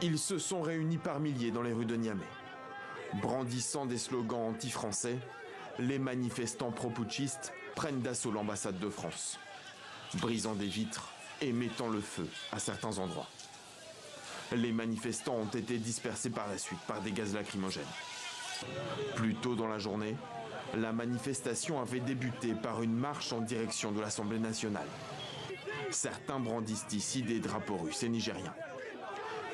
Ils se sont réunis par milliers dans les rues de Niamey. Brandissant des slogans anti-français, les manifestants pro-putschistes prennent d'assaut l'ambassade de France, brisant des vitres et mettant le feu à certains endroits. Les manifestants ont été dispersés par la suite par des gaz lacrymogènes. Plus tôt dans la journée, la manifestation avait débuté par une marche en direction de l'Assemblée nationale. Certains brandissent ici des drapeaux russes et nigériens.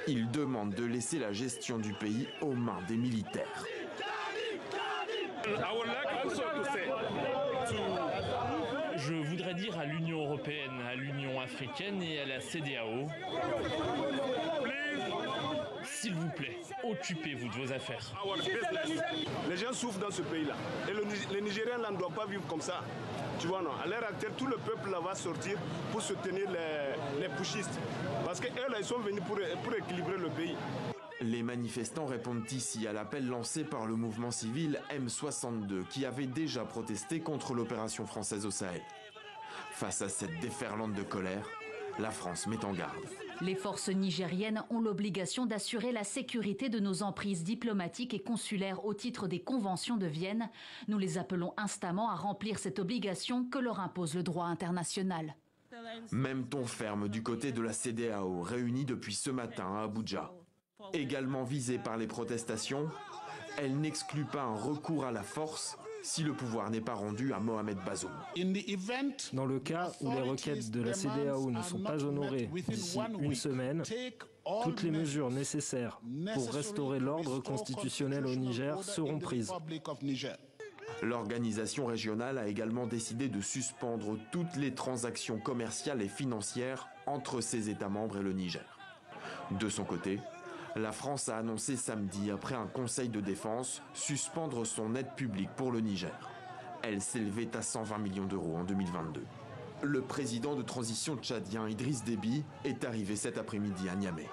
Ils demandent de laisser la gestion du pays aux mains des militaires. Je voudrais dire à l'Union européenne, à l'Union africaine et à la CEDEAO, s'il vous plaît, occupez-vous de vos affaires. Les gens souffrent dans ce pays-là. Et les Nigériens là, ne doivent pas vivre comme ça. Tu vois, non. À l'heure actuelle, tout le peuple là va sortir pour soutenir les putschistes. Parce qu'eux là, ils sont venus pour équilibrer le pays. Les manifestants répondent ici à l'appel lancé par le mouvement civil M62 qui avait déjà protesté contre l'opération française au Sahel. Face à cette déferlante de colère, la France met en garde. Les forces nigériennes ont l'obligation d'assurer la sécurité de nos emprises diplomatiques et consulaires au titre des conventions de Vienne. Nous les appelons instamment à remplir cette obligation que leur impose le droit international. Même ton ferme du côté de la CEDEAO, réunie depuis ce matin à Abuja. Également visée par les protestations, elle n'exclut pas un recours à la force si le pouvoir n'est pas rendu à Mohamed Bazoum. Dans le cas où les requêtes de la CEDEAO ne sont pas honorées d'ici une semaine, toutes les mesures nécessaires pour restaurer l'ordre constitutionnel au Niger seront prises. L'organisation régionale a également décidé de suspendre toutes les transactions commerciales et financières entre ses États membres et le Niger. De son côté, la France a annoncé samedi, après un conseil de défense, suspendre son aide publique pour le Niger. Elle s'élevait à 120 millions d'euros en 2022. Le président de transition tchadien Idriss Déby est arrivé cet après-midi à Niamey.